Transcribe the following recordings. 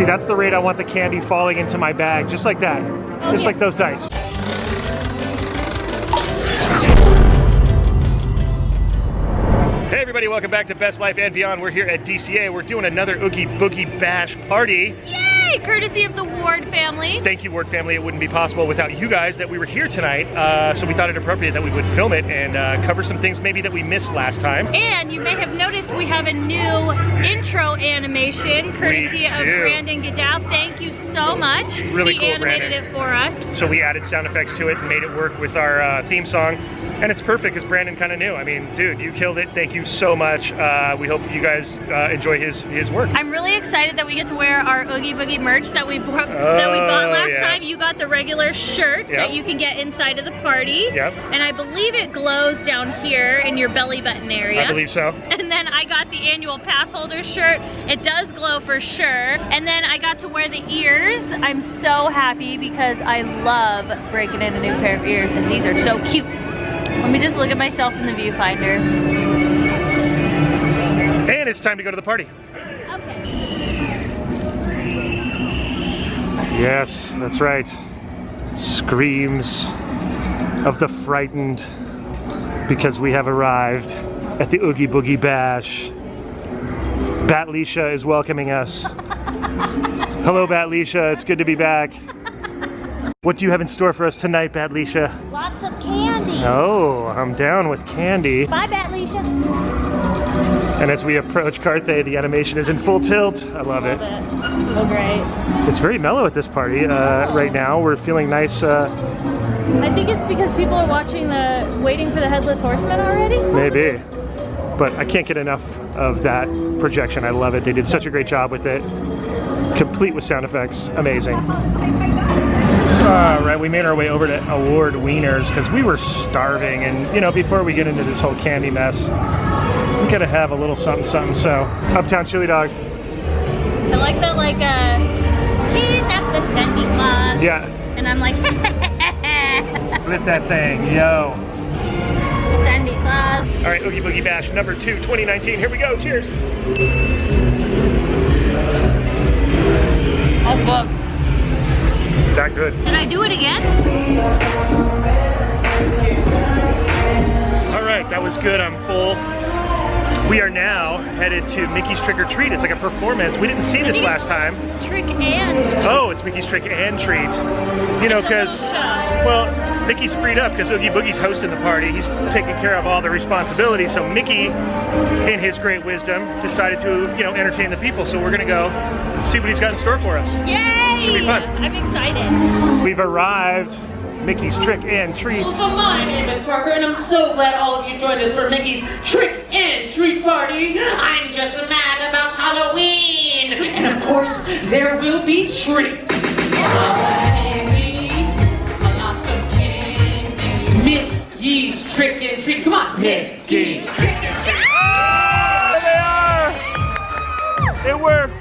See, that's the rate I want the candy falling into my bag, just like that. Okay. Just like those dice. Hey everybody, welcome back to Best Life and Beyond. We're here at DCA. We're doing another Oogie Boogie Bash party. Yay! Courtesy of the Ward family. Thank you, Ward family. It wouldn't be possible without you guys that we were here tonight. So we thought it appropriate that we would film it and cover some things maybe that we missed last time. And you may have noticed we have a new intro animation courtesy of Brandon Godow. Thank you so much. Really he cool, animated Brandon. it for us. So we added sound effects to it and made it work with our theme song. And it's perfect because Brandon kind of knew. I mean, dude, you killed it. Thank you so much. We hope you guys enjoy his work. I'm really excited that we get to wear our Oogie Boogie merch that we bought last time. You got the regular shirt that you can get inside of the party. Yep. And I believe it glows down here in your belly button area. I believe so. And then I got the annual pass holder shirt. It does glow for sure. And then I got to wear the ears. I'm so happy because I love breaking in a new pair of ears and these are so cute. Let me just look at myself in the viewfinder. And it's time to go to the party. Okay. Yes, that's right. Screams of the frightened because we have arrived at the Oogie Boogie Bash. Batlisha is welcoming us. Hello, Batlisha. It's good to be back. What do you have in store for us tonight, Batlisha? Lots of candy. Oh, I'm down with candy. Bye, Batlisha. And as we approach Carthay, the animation is in full tilt. I love it. So great. It's very mellow at this party right now. We're feeling nice. I think it's because people are waiting for the Headless Horseman already? Maybe. But I can't get enough of that projection. I love it. They did such a great job with it. Complete with sound effects. Amazing. All right, we made our way over to Award Wieners because we were starving, and you know, before we get into this whole candy mess, we gotta have a little something something. So, Uptown Chili Dog. I like that, like, kidnap the Sandy Claus. Yeah. And I'm like, Split that thing, yo. Sandy Claus. All right, Oogie Boogie Bash number 2, 2019. Here we go. Cheers. Oh, fuck. That good. Did I do it again? All right, that was good. I'm full. We are now headed to Mickey's Trick or Treat. It's like a performance. We didn't see this last time. Trick and. Oh, it's Mickey's Trick and Treat. You know, because, well, Mickey's freed up because Oogie Boogie's hosting the party. He's taking care of all the responsibilities. So Mickey, in his great wisdom, decided to, you know, entertain the people. So we're gonna go see what he's got in store for us. Yay! Should be fun. I'm excited. We've arrived. Mickey's Trick and Treat. So my name is Parker, and I'm so glad all of you joined us for Mickey's Trick and Treat Party. I'm just mad about Halloween, and of course, there will be treats. Lots of candy. Mickey's Trick and Treat. Come on, Mickey's Trick and Treat. There they are. It worked.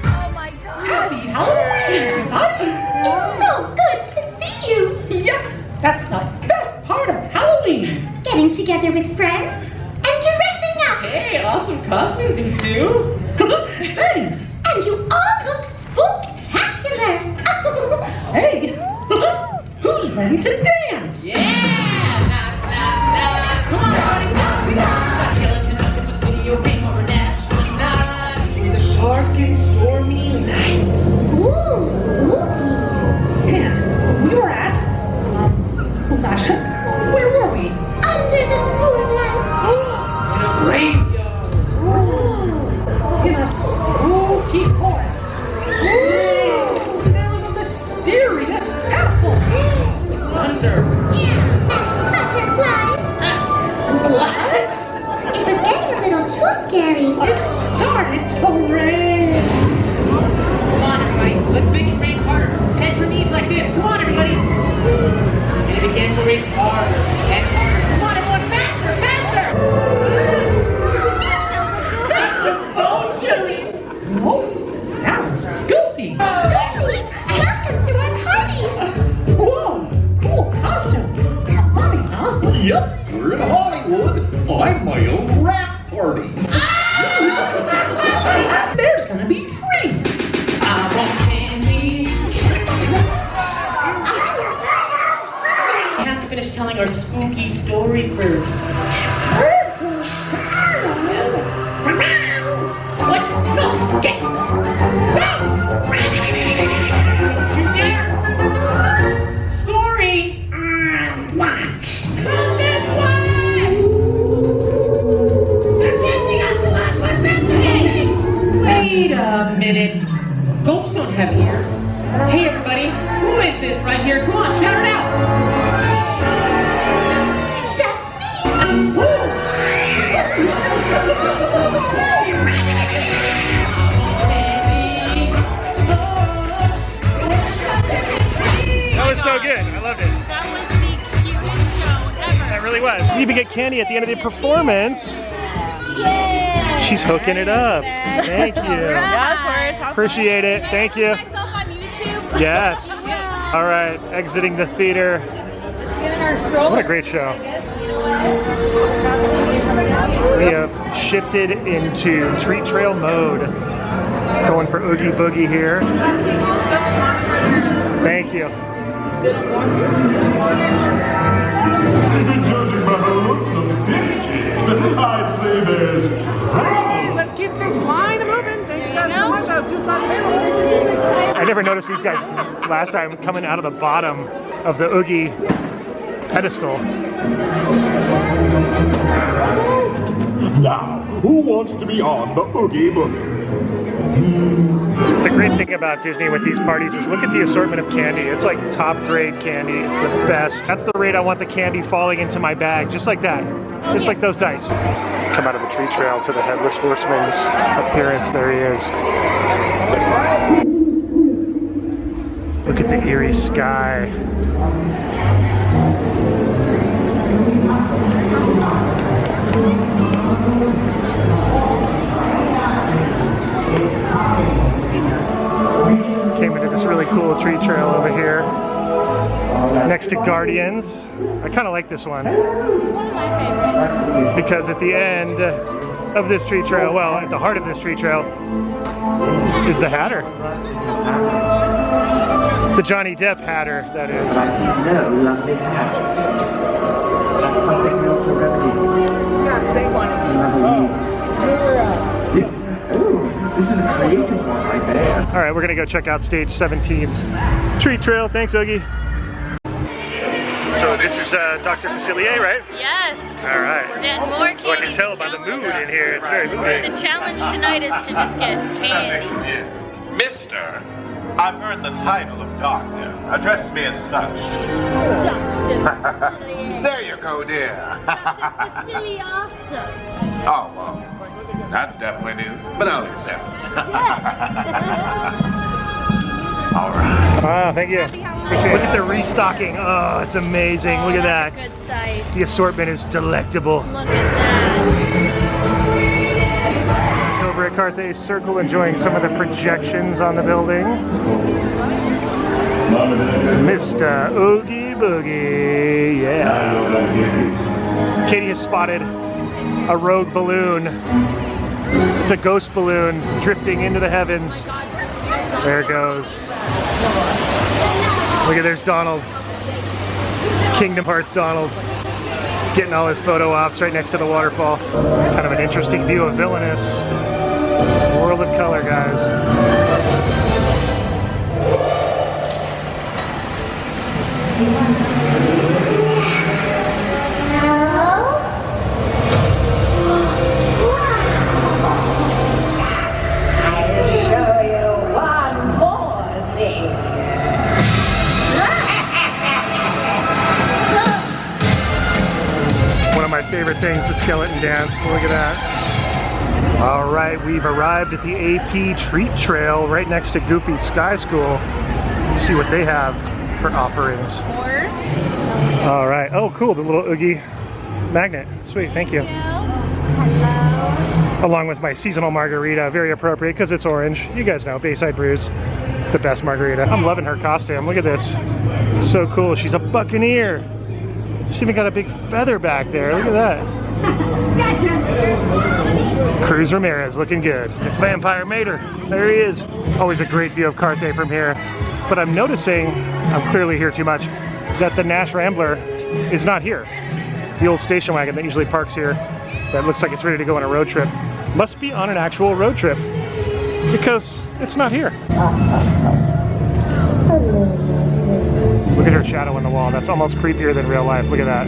Oh my god. Happy Halloween, everybody! It's so good to see you! Yep, that's the best part of Halloween. Getting together with friends and dressing up! Hey, awesome costumes you do. Thanks. And you all look spooktacular! Say, who's ready to dance? Yeah! Knock, knock, knock. Come on, everybody, knock, knock. Skeleton up in the studio, game over astronaut. It's a dark and stormy night. Ooh, spooky! And we were at, oh gosh, where were we? Under the moonlight! In a graveyard. Ooh, in a spooky forest. Ooh, there was a mysterious castle with thunder. And butterflies! What? It was getting a little too scary. It started to rain. Come on, everybody. Let's make it rain harder. Head your knees like this. Come on, everybody. And it began to rain harder and harder. Come on, everyone. Faster, faster. That was bone chilling. Nope. That was goofy. Goofy! Welcome to our party! Whoa. Cool costume. Mommy, huh? Yep, we're in Hollywood. I'm my own rap party. There's gonna be treats. telling our spooky story first. What? No! Get! No! You there? Story! Come this way! They're catching up to us! What's happening? Wait a minute. Ghosts don't have ears. Hey everybody, who is this right here? Come on, shout it out! Just me. That was so good. I loved it. That was the cutest show ever. That really was. You even get candy at the end of the performance. Yay! She's hooking it up. Thank you. Yeah, of course. Appreciate it. Thank you. Myself on YouTube. Yes. All right, exiting the theater. What a great show. We have shifted into treat trail mode. Going for Oogie Boogie here. Thank you. Judging by the looks of this kid, I'd say there's trouble. Let's keep this line moving. Thank you guys so much. I was just on I never noticed these guys last time coming out of the bottom of the Oogie pedestal. Now, who wants to be on the Oogie Boogie? The great thing about Disney with these parties is look at the assortment of candy. It's like top grade candy. It's the best. That's the rate I want the candy falling into my bag, just like that. Just like those dice. Come out of the tree trail to the Headless Horseman's appearance. There he is. Look at the eerie sky. Came into this really cool tree trail over here next to Guardians. I kind of like this one because at the end of this tree trail, well, at the heart of this tree trail is the Hatter. The Johnny Depp Hatter, that is. I see no lovely hats. That's something real to remedy. Ooh, this is a creative one right there. All right, we're gonna go check out stage 17's treat trail. Thanks, Oogie. So this is Dr. Facilier, right? Yes. All right. We're getting more candy. Well, I can tell by the mood in here. It's very moody. The challenge tonight is to just get candy. Mister, I've earned the title of doctor. Address me as such. There you go, dear. It's really awesome. Oh, well, that's definitely new, but I'll accept it. All right. Ah, thank you. Appreciate it. Look at the restocking. Oh, it's amazing. Look at that. Good sight. The assortment is delectable. Look at that. Over at Carthay Circle, enjoying some of the projections on the building. Mr. Oogie Boogie, yeah. Katie has spotted a rogue balloon. It's a ghost balloon drifting into the heavens. There it goes. Look at, there's Donald. Kingdom Hearts Donald. Getting all his photo ops right next to the waterfall. Kind of an interesting view of Villainous. World of color, guys. One of my favorite things, the skeleton dance. Look at that. All right, we've arrived at the AP Treat Trail right next to Goofy's Sky School. Let's see what they have for offerings. All right. Oh, cool. The little Oogie magnet. Sweet. Thank you. Hello. Along with my seasonal margarita. Very appropriate because it's orange. You guys know, Bayside Brews, the best margarita. I'm loving her costume. Look at this. So cool. She's a buccaneer. She's even got a big feather back there. Look at that. Cruz Ramirez looking good. It's Vampire Mater. There he is. Always a great view of Carthay from here. But I'm noticing, I'm clearly here too much, that the Nash Rambler is not here. The old station wagon that usually parks here, that looks like it's ready to go on a road trip, must be on an actual road trip because it's not here. Look at her shadow on the wall. That's almost creepier than real life. Look at that.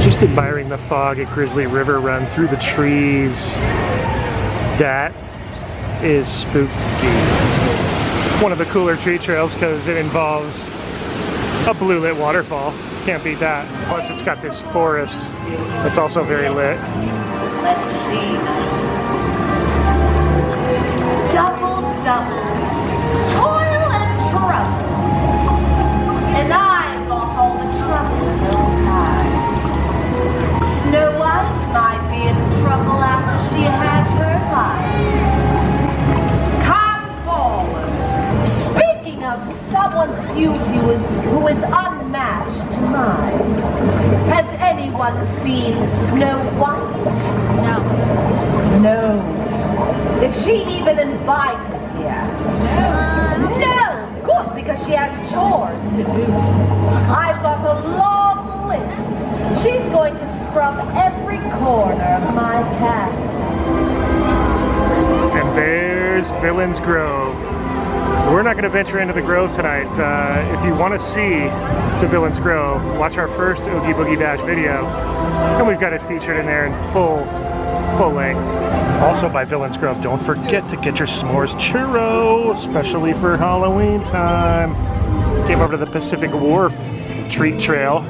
Just admiring the fog at Grizzly River run through the trees. That is spooky. One of the cooler tree trails because it involves a blue lit waterfall. Can't beat that. Plus it's got this forest that's also very lit. Let's see. Double, toil and trouble. And I got all the trouble all the time. Snow White might be in trouble after she has her light. Come forward. Speaking of someone's beauty who is unmatched to mine, has anyone seen Snow White? No. Is she even invited here? No! Good, because she has chores to do. I've got a long list. She's going to scrub every corner of my castle. And there's Villain's Grove. We're not going to venture into the Grove tonight. If you want to see the Villain's Grove, watch our first Oogie Boogie Dash video. And we've got it featured in there in full length. Also by Villain's Grove, don't forget to get your s'mores churro, especially for Halloween time. Came over to the Pacific Wharf treat trail,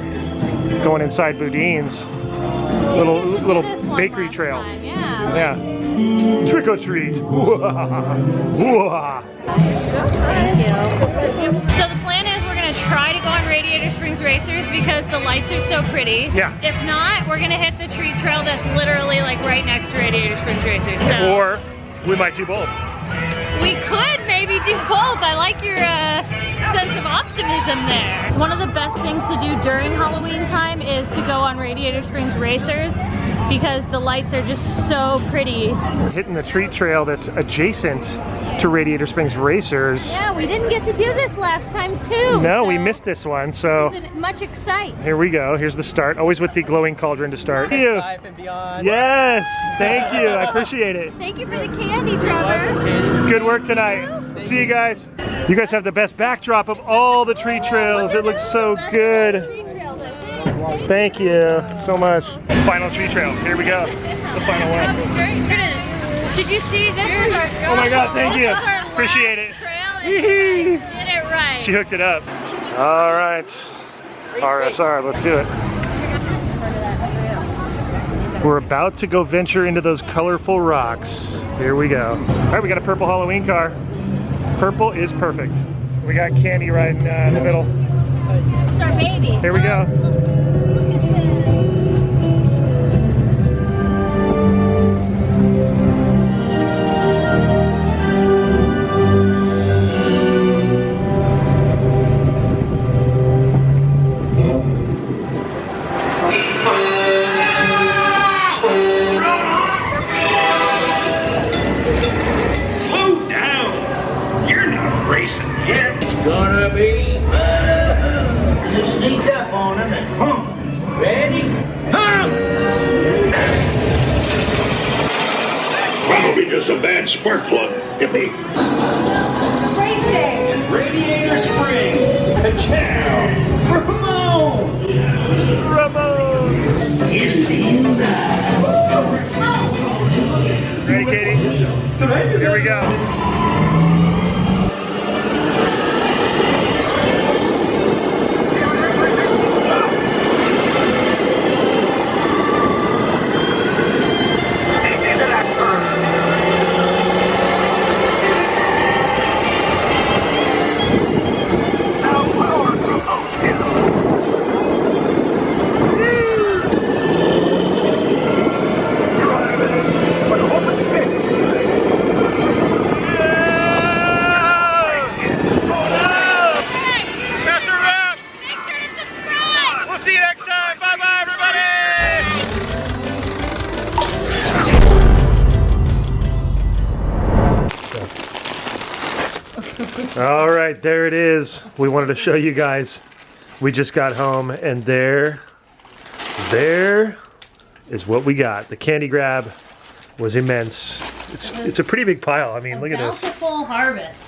going inside Boudin's. Little bakery trail. Yeah. Trick or treat. So the plan is we're gonna try to go on Radiator Springs Racers because the lights are so pretty. Yeah. If not, we're gonna hit the treat trail that's literally like right next to Radiator Springs Racers. So or we might do both. we could maybe do both. I like your sense of optimism there. It's one of the best things to do during Halloween time is to go on Radiator Springs Racers because the lights are just so pretty. We're hitting the treat trail that's adjacent to Radiator Springs Racers. Yeah, we didn't get to do this last time too. No, so we missed this one, so this isn't much excite. here we go. Here's the start. Always with the glowing cauldron to start. Thank you. Life and beyond. Yes, thank you. I appreciate it. Thank you for the candy, Trevor. Good work tonight. See you guys. You guys have the best backdrop of all the tree trails. It looks so good. Thank you so much. Final tree trail. Here we go. The final one. Here it is. Did you see this? Oh my God, thank you. Appreciate it. Did it right. She hooked it up. All right. RSR, let's do it. We're about to go venture into those colorful rocks. Here we go. All right, we got a purple Halloween car. Purple is perfect. We got Candy right in the middle. It's our baby. Here we go. Slow down. You're not racing yet. It's gonna be fun. Just sneak up on him and hump. Ready? Hump! That'll be just a bad spark plug, hippie. Racing! Radiator Springs. Ciao. Ramon. Ramones! Ready, Katie? Here we go. All right, there it is. We wanted to show you guys. We just got home, and there is what we got. The candy grab was immense. It's a pretty big pile. I mean, look at this. Bountiful harvest.